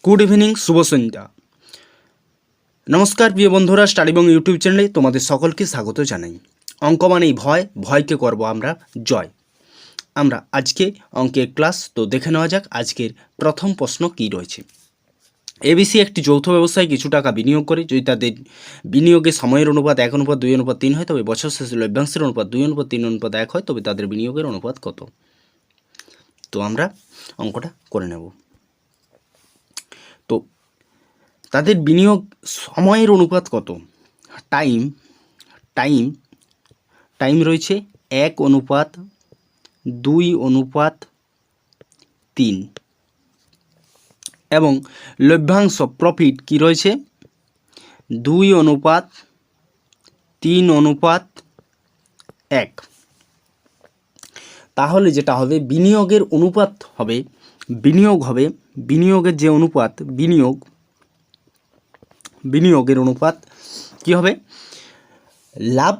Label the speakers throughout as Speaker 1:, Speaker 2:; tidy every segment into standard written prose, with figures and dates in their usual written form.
Speaker 1: Good evening, শুভ সন্ধ্যা। নমস্কার প্রিয় বন্ধুরা, স্টাডি এবং ইউটিউব চ্যানেলে তোমাদের সকলকে স্বাগত জানাই। অঙ্ক মানেই ভয়, ভয়কে করব আমরা জয়। আমরা আজকে অঙ্কের ক্লাস তো দেখে নেওয়া যাক। আজকের প্রথম প্রশ্ন কী রয়েছে। এবিসি একটি যৌথ ব্যবসায় কিছু টাকা বিনিয়োগ করে। যদি তাদের বিনিয়োগে সময়ের অনুপাত 1:2:3 হয়, তবে বছর শেষে লভ্যাংশের অনুপাত 2:3:1 হয়, তবে তাদের বিনিয়োগের অনুপাত কত? তো আমরা অঙ্কটা করে নেব। তো তাদের বিনিয়োগ সময়ের অনুপাত কত? টাইম রয়েছে 1:2:3 এবং লভ্যাংশ প্রফিট কি রয়েছে 2:3:1। তাহলে যেটা হবে বিনিয়োগের অনুপাত হবে, বিনিয়োগের যে অনুপাত, বিনিয়োগের অনুপাত কি হবে? লাভ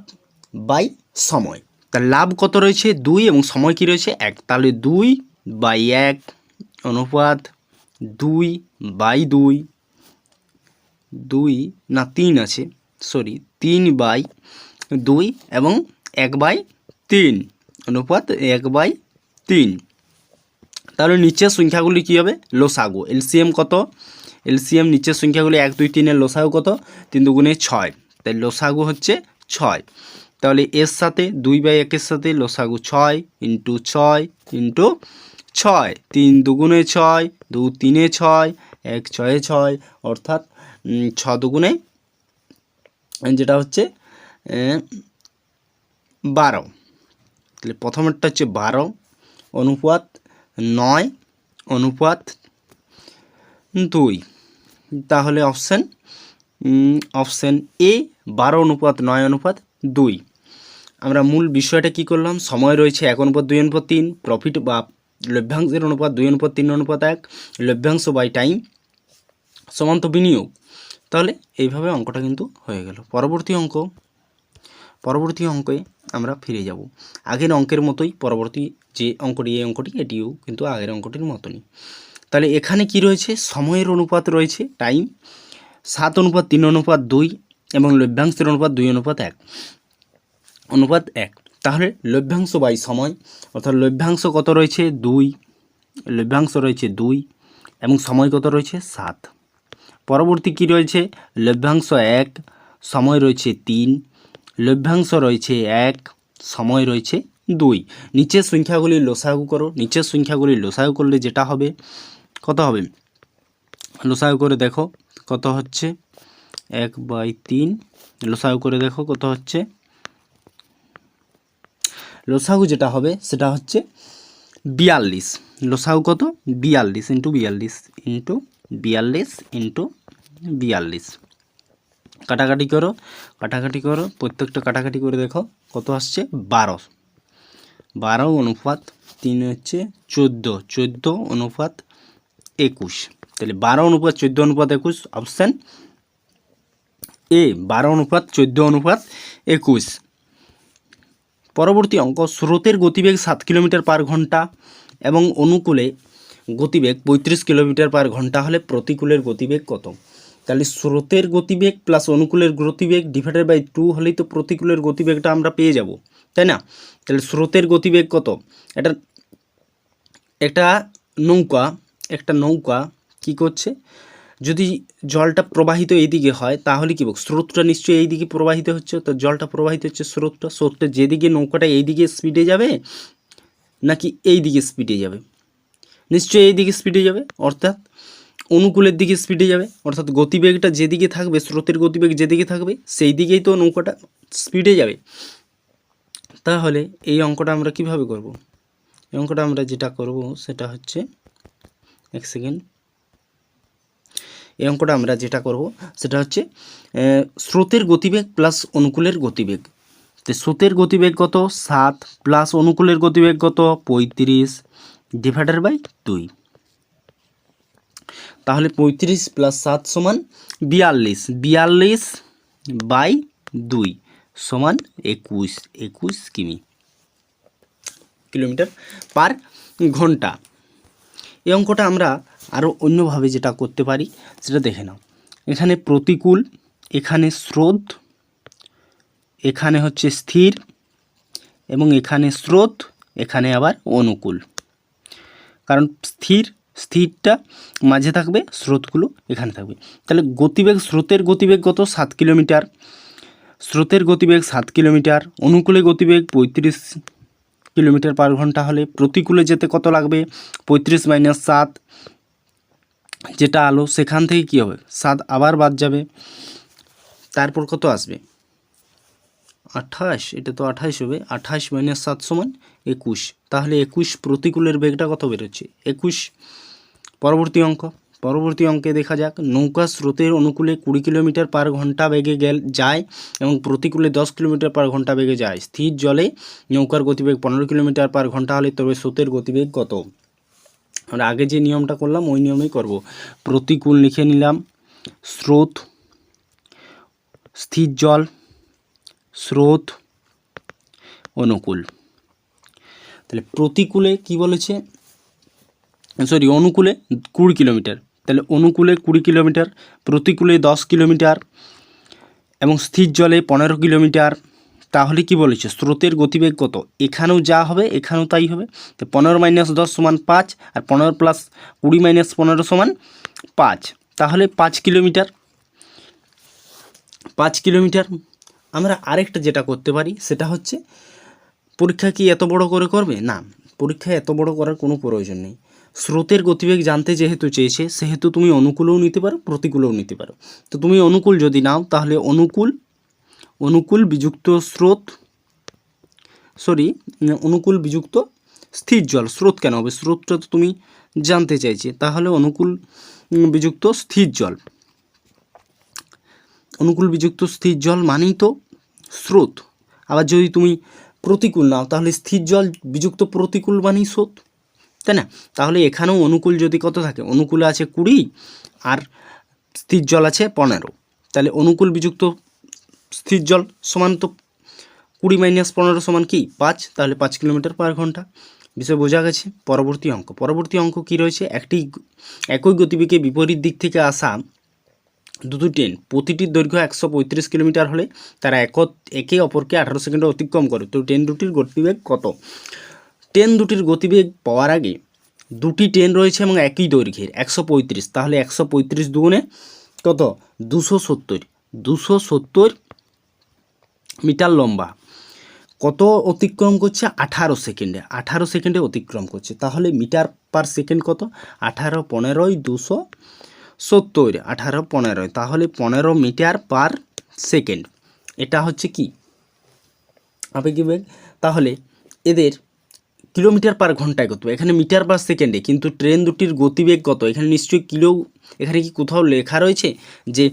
Speaker 1: বাই সময়। তার লাভ কত রয়েছে 2 এবং সময় কি রয়েছে 1, তাহলে 2/1 অনুপাত 3 আছে, 3/2 এবং 1/3 অনুপাত 1/3। তাহলে নিচের সংখ্যাগুলি কী হবে? লসাগু। এলসিএম কত? এলসিএম নিচের সংখ্যাগুলি 1, 2, 3 এর লসাগু কত? 3 দুগুণে 6, তাই লসাগু হচ্ছে 6। তাহলে এর সাথে 2/1 সাথে লসাগু 6 ইন্টু 6 ইন্টু 6, 3 দুগুণে 6, 2 3-এ 6, 1 6-এ 6, অর্থাৎ 6 দুগুণে যেটা হচ্ছে 12। তাহলে প্রথমেরটা হচ্ছে 12 অনুপাত 9 অনুপাত 2। তাহলে অপশান এ 12:9:2। আমরা মূল বিষয়টা কি করলাম? সময় রয়েছে 1:2:3, প্রফিট বা লভ্যাংশের অনুপাত 2:3:1, লভ্যাংশ বাই টাইম সমান তো বিনিয়োগ। তাহলে এইভাবে অঙ্কটা কিন্তু হয়ে গেল। পরবর্তী অঙ্কে আমরা ফিরে যাব। আগের অঙ্কের মতোই পরবর্তী যে অঙ্কটি, এই অঙ্কটি এটিও কিন্তু আগের অঙ্কটির মতনই। তাহলে এখানে কি রয়েছে? সময়ের অনুপাত রয়েছে টাইম 7:3:2 এবং লভ্যাংশের অনুপাত 2:1। তাহলে লভ্যাংশ বাই সময়, অর্থাৎ লভ্যাংশ কত রয়েছে 2, লভ্যাংশ রয়েছে 2 এবং সময় কত রয়েছে 7। পরবর্তী কি রয়েছে? লভ্যাংশ 1, সময় রয়েছে 3, লভ্যাংশ রয়েছে 1, সময় রয়েছে 2। নিচের সংখ্যাগুলির লসাগু করো। নিচের সংখ্যাগুলির লসাগু করলে যেটা হবে, কত হবে? লসাগু করে দেখো কত হচ্ছে 1/3। লসাগু করে দেখো কত হচ্ছে। লসাগু যেটা হবে সেটা হচ্ছে 42। লসাগু কত? 42 ইন্টু 42 কাটাকাটি করো, প্রত্যেকটা কাটাকাটি করে দেখো কত আসছে 12 অনুপাত 3 হচ্ছে 14 অনুপাত 21। তাহলে 12:14:21 অপশান এ 12:14:21। পরবর্তী অঙ্ক, স্রোতের গতিবেগ 7 কিলোমিটার পার ঘন্টা এবং অনুকূলে গতিবেগ 35 কিলোমিটার পার ঘন্টা হলে প্রতিকূলের গতিবেগ কত? তাহলে স্রোতের গতিবেগ প্লাস অনুকূলের গতিবেগ ডিভাইডেড বাই 2 হলেই তো প্রতিকূলের গতিবেগটা আমরা পেয়ে যাব, তাই না? তাহলে স্রোতের গতিবেগ কত? একটা নৌকা কি করছে? যদি জলটা প্রবাহিত এইদিকে হয় তাহলে কি বলবো? স্রোতটা নিশ্চয়ই এইদিকে প্রবাহিত হচ্ছে, তো জলটা প্রবাহিত হচ্ছে স্রোতটা যেদিকে নৌকাটা এইদিকে স্পিডে যাবে নাকি এই দিকে স্পিডে যাবে? নিশ্চয়ই এই দিকে স্পিডে যাবে, অর্থাৎ অনুকূলের দিকে স্পিডে যাবে। অর্থাৎ গতিবেগটা যেদিকে থাকবে, স্রোতের গতিবেগ যেদিকে থাকবে সেই দিকেই তো নৌকাটা স্পিডে যাবে। তাহলে এই অঙ্কটা আমরা কিভাবে করব? এই অঙ্কটা আমরা যেটা করব সেটা হচ্ছে, এক সেকেন্ড, এই অঙ্কটা আমরা যেটা করব সেটা হচ্ছে স্রোতের গতিবেগ প্লাস অনুকূলের গতিবেগ। তো স্রোতের গতিবেগ কত? 7 প্লাস অনুকূলের গতিবেগ কত? 35 ডিভাইডেড বাই 2। তাহলে 35 প্লাস 7 সমান 42, 42 বাই 2 সমান 21 কিলোমিটার পার ঘন্টা। এই অঙ্কটা আমরা আরও অন্যভাবে যেটা করতে পারি সেটা দেখে নাও। এখানে প্রতিকূল, এখানে স্রোত, এখানে হচ্ছে স্থির, এবং এখানে স্রোত, এখানে আবার অনুকূল। কারণ স্থিরটা মাঝে থাকবে, স্রোতগুলো এখানে থাকবে। তাহলে গতিবেগ, স্রোতের গতিবেগ কত? 7 কিলোমিটার। স্রোতের গতিবেগ 7 কিলোমিটার। অনুকূলে গতিবেগ 35 কিলোমিটার পার ঘন্টা হলে প্রতিকূলে যেতে কত লাগবে? 35 - 7, যেটা আলো, সেখান থেকে কী হবে? 7 আবার বাদ যাবে, তারপর কত আসবে? 28, এটা তো 28 হবে। 28 - 7 = 21। তাহলে 21 প্রতিকূলের বেগটা কত বেরোচ্ছে? 21। পরবর্তী অঙ্কে দেখা যাক, নৌকা স্রোতের অনুকূলে 20 কিলোমিটার পার ঘন্টা বেগে যায় এবং প্রতিকূলে 10 কিলোমিটার পার ঘন্টা বেগে যায়। স্থির জলে নৌকার গতিবেগ 15 কিলোমিটার পার ঘন্টা হলে তবে স্রোতের গতিবেগ কত? আমরা আগে যে নিয়মটা করলাম ওই নিয়মেই করব। প্রতিকূল লিখে নিলাম, স্রোত, স্থির জল, স্রোত, অনুকূল। তাহলে প্রতিকূলে কি বলেছে? অনুকূলে 20 কিলোমিটার। তাহলে অনুকূলে 20 কিলোমিটার, প্রতিকূলে 10 কিলোমিটার এবং স্থির জলে 15 কিলোমিটার। তাহলে কি বলেছে? স্রোতের গতিবেগ কত? এখানেও যা হবে এখানেও তাই হবে। তো 15 - 10 = 5, আর 15 + 20 - 15 = 5। তাহলে 5 কিলোমিটার। 5 কিলোমিটার। আমরা আরেকটা যেটা করতে পারি সেটা হচ্ছে, পরীক্ষা কি এত বড় করে করবে? না, পরীক্ষায় এত বড় করার কোনো প্রয়োজন নেই। স্রোতের গতিবেগ জানতে যেহেতু চেয়েছে, সেহেতু তুমি অনুকূলেও নিতে পারো, প্রতিকূলেও নিতে পারো। তো তুমি অনুকূল যদি নাও তাহলে অনুকূল বিযুক্ত স্রোত, অনুকূল বিযুক্ত স্থির জল। স্রোত কেন হবে? স্রোতটা তো তুমি জানতে চাইছে, তাহলে অনুকূল বিযুক্ত স্থির জল। অনুকূল বিযুক্ত স্থির জল মানেই তো স্রোত। আবার যদি তুমি প্রতিকূল নাও তাহলে স্থির জল বিযুক্ত প্রতিকূল মানেই স্রোত, তাই না? তাহলে এখানেও অনুকূল যদি কত থাকে? অনুকূলে আছে 20 আর স্থির জল আছে 15। তাহলে অনুকূল বিযুক্ত স্থির জল সমান তো 20 - 15 = কি? 5। তাহলে 5 কিলোমিটার পার ঘন্টা। বিষয় বোঝা গেছে। পরবর্তী অঙ্ক কি রয়েছে? একই গতিবেগে বিপরীত দিক থেকে আসা দুটো ট্রেন, প্রতিটির দৈর্ঘ্য 135 কিলোমিটার হলে তারা একে অপরকে 18 সেকেন্ডে অতিক্রম করে। তো ট্রেন দুটির গতিবেগ কত? ট্রেন দুটির গতিবেগ পাওয়ার আগে, দুটি ট্রেন রয়েছে এবং একই দৈর্ঘ্যের 135, তাহলে 135 দুগুণে কত? 270। 270 মিটার লম্বা। কত অতিক্রম করছে? 18 সেকেন্ডে। 18 সেকেন্ডে অতিক্রম করছে। তাহলে মিটার পার সেকেন্ড কত? 18 × 15 = 270। 18 × 15, তাহলে 15 মিটার পার সেকেন্ড। এটা হচ্ছে কি? আপেক্ষিক বেগ। তাহলে এদের কিলোমিটার পার ঘন্টায় কত? এখানে মিটার পার সেকেন্ডে, কিন্তু ট্রেন দুটির গতিবেগ কত? এখানে নিশ্চয়ই এখানে কি কোথাও লেখা রয়েছে যে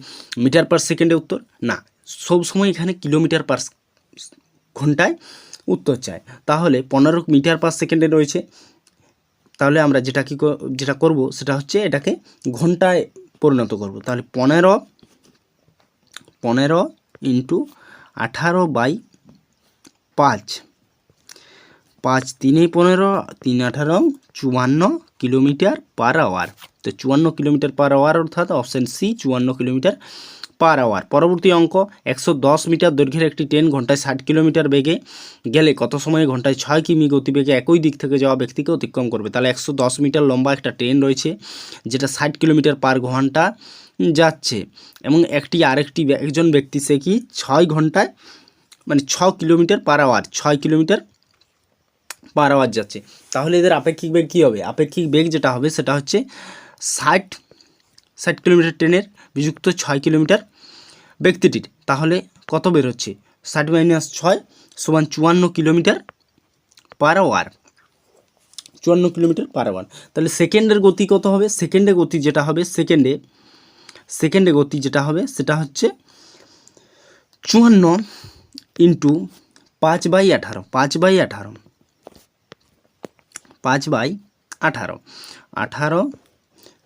Speaker 1: মিটার পার সেকেন্ডে উত্তর? না, সব সময় এখানে কিলোমিটার পার ঘন্টায় উত্তর চায়। তাহলে 15 মিটার পার সেকেন্ডে রয়েছে। তাহলে আমরা যেটা করব সেটা হচ্ছে এটাকে ঘন্টায় পরিণত করব। তাহলে 15 × 18/5, 5 × 3 = 15, 3 × 18 = 54 কিলোমিটার পার আওয়ার। তো 54 কিলোমিটার পার আওয়ার, অর্থাৎ option C 54 kilometre per hour. পরবর্তী অঙ্ক, 110 মিটার দৈর্ঘ্যের একটি ট্রেন ঘন্টায় 60 কিলোমিটার বেগে গেলে কত সময়ে ঘন্টায় 6 কিমি গতিবেগে একই দিক থেকে যাওয়া ব্যক্তিকে অতিক্রম করবে? তাহলে 110 মিটার লম্বা একটা ট্রেন রয়েছে যেটা 60 কিলোমিটার পার ঘন্টা যাচ্ছে, এবং একজন ব্যক্তি সে কি 6 ঘন্টায় 6 kilometre per hour, 6 kilometre per hour যাচ্ছে। তাহলে এদের আপেক্ষিক বেগ কী হবে? আপেক্ষিক বেগ যেটা হবে সেটা হচ্ছে 60 কিলোমিটার ট্রেনের বিযুক্ত 6 কিলোমিটার ব্যক্তিটির। তাহলে কত বের হচ্ছে? 60 - 6 = 54 kilometre per hour. 54 kilometre per hour. তাহলে সেকেন্ডের গতি কত হবে? সেকেন্ডে গতি যেটা হবে সেটা হচ্ছে 54 × 5/18। 5/18, 5/18, 18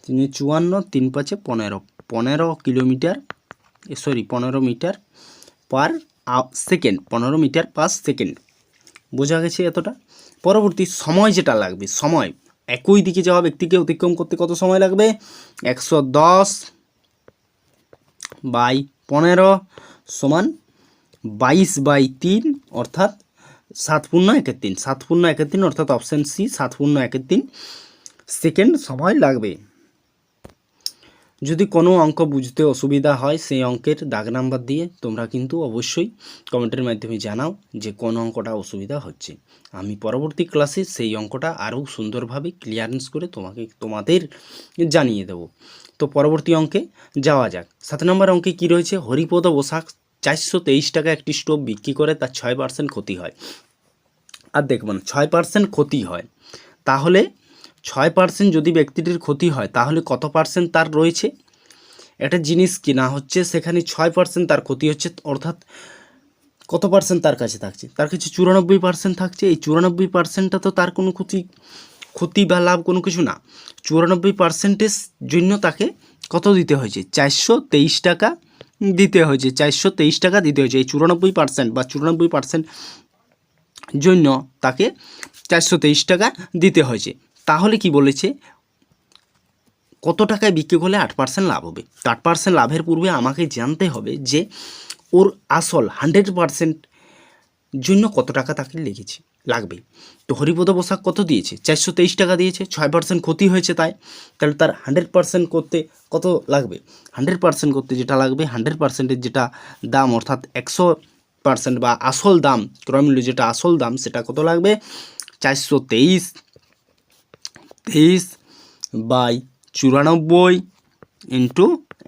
Speaker 1: 3 × 54, 3 × 5 = 15, 15 kilometre 15 metre per second, 15 metre per second. বোঝা গেছে এতটা? পরবর্তী সময় যেটা লাগবে, সময় একই দিকে যাওয়া ব্যক্তিকে অতিক্রম করতে কত সময় লাগবে? 110 বাই 15 সমান 22/3 অর্থাৎ 7×1=3, 7×1=3 অর্থাৎ অপশান সি 7×1=3 সেকেন্ড সময় লাগবে। যদি কোনো অঙ্ক বুঝতে অসুবিধা হয় সেই অঙ্কের দাগ নাম্বার দিয়ে তোমরা কিন্তু অবশ্যই কমেন্টের মাধ্যমে জানাও যে কোন অঙ্কটা অসুবিধা হচ্ছে। আমি পরবর্তী ক্লাসে সেই অঙ্কটা আরও সুন্দরভাবে ক্লিয়ারেন্স করে তোমাদের জানিয়ে দেব। তো পরবর্তী অঙ্কে যাওয়া যাক। 7 নম্বর অঙ্কে কী রয়েছে? হরিপদ বসাক 423 টাকা একটি স্টোভ বিক্রি করে তার 6% ক্ষতি হয়। আর দেখবেন 6% ক্ষতি হয়, তাহলে 6% যদি ব্যক্তিটির ক্ষতি হয় তাহলে কত পার্সেন্ট তার রয়েছে? একটা জিনিস কিনা হচ্ছে সেখানে 6% তার ক্ষতি হচ্ছে, অর্থাৎ কত পার্সেন্ট তার কাছে থাকছে? তার কাছে 94% থাকছে। এই 94%টা তো তার কোনো ক্ষতি বা লাভ কোনো কিছু না। 94%-এর জন্য তাকে কত দিতে হয়েছে? 423 টাকা দিতে হয়েছে, 423 টাকা দিতে হয়েছে। এই 94% বা 94% জন্য তাকে 423 টাকা দিতে হয়েছে। তাহলে কি বলেছে? কত টাকায় বিক্রি করলে 8% লাভ হবে। 8% লাভের পূর্বে আমাকে জানতে হবে যে ওর আসল 100% জন্য কত টাকা তাকে লাগবে। তো হরিপদ বসাক কত দিয়েছে? 423 টাকা দিয়েছে, 6% ক্ষতি হয়েছে তাহলে তার 100% করতে কত লাগবে? 100% করতে যেটা লাগবে, 100%-এর যেটা দাম অর্থাৎ 100% বা আসল দাম, ক্রয়মূল্য যেটা আসল দাম সেটা কত লাগবে? 423 বাই 94 ইন্টু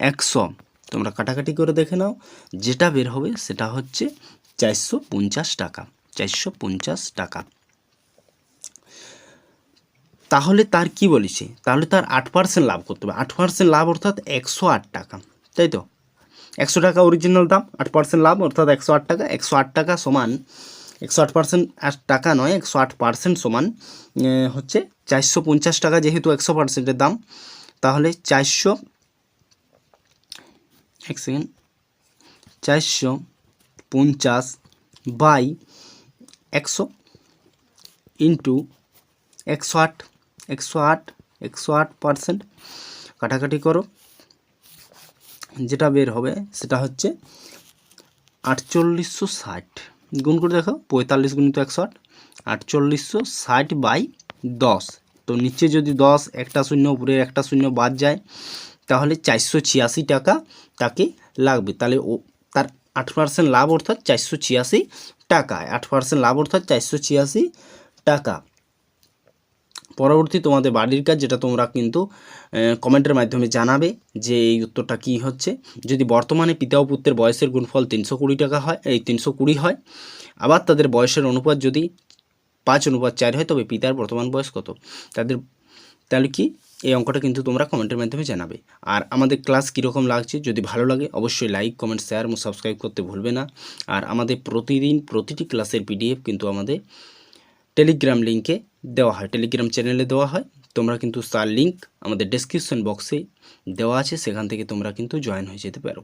Speaker 1: 100। তোমরা কাটাকাটি করে দেখে নাও, যেটা বের হবে সেটা হচ্ছে 450 টাকা। 450 টাকা। তাহলে তার কি বলেছে? তাহলে তার 8% লাভ করতে হবে। 8% লাভ অর্থাৎ 108 টাকা, তাই তো? 100 টাকা অরিজিনাল দাম, 8% লাভ অর্থাৎ 108 টাকা। 108 টাকা সমান 108% টাকা নয়, 108% সমান হচ্ছে 450 টাকা, যেহেতু 100%-এর দাম। তাহলে 450 বাই 100 ইন্টু 108% কাটাকাটি করো, যেটা বের হবে সেটা হচ্ছে 4860। গুণ করে দেখো, 45 গুণিত 108, 4860 বাই 10। তো নিচে যদি 10 একটা শূন্য, উপরে একটা শূন্য বাদ যায়, তাহলে 486 টাকা তাকে লাগবে। তাহলে তার 8% লাভ অর্থাৎ 486 টাকা। 8% লাভ অর্থাৎ 486 টাকা। পরবর্তী তোমাদের বাড়ির কাজ, যেটা তোমরা কিন্তু কমেন্টের মাধ্যমে জানাবে যে এই উত্তরটা কী হচ্ছে। যদি বর্তমানে পিতা ও পুত্রের বয়সের গুণফল 320 টাকা হয়, 320 হয়, আবার তাদের বয়সের অনুপাত যদি 5:4 হয়, তবে পিতার বর্তমান বয়স কত? তাহলে কি এই অঙ্কটা কিন্তু তোমরা কমেন্টের মাধ্যমে জানাবে। আর আমাদের ক্লাস কীরকম লাগছে, যদি ভালো লাগে অবশ্যই লাইক, কমেন্ট, শেয়ার এবং সাবস্ক্রাইব করতে ভুলবে না। আর আমাদের প্রতিদিন প্রতিটি ক্লাসের PDF কিন্তু আমাদের টেলিগ্রাম লিঙ্কে দেওয়া হয়, টেলিগ্রাম চ্যানেলে দেওয়া হয়। তোমরা কিন্তু তার লিঙ্ক আমাদের ডেসক্রিপশন বক্সে দেওয়া আছে, সেখান থেকে তোমরা কিন্তু জয়েন হয়ে যেতে পারো।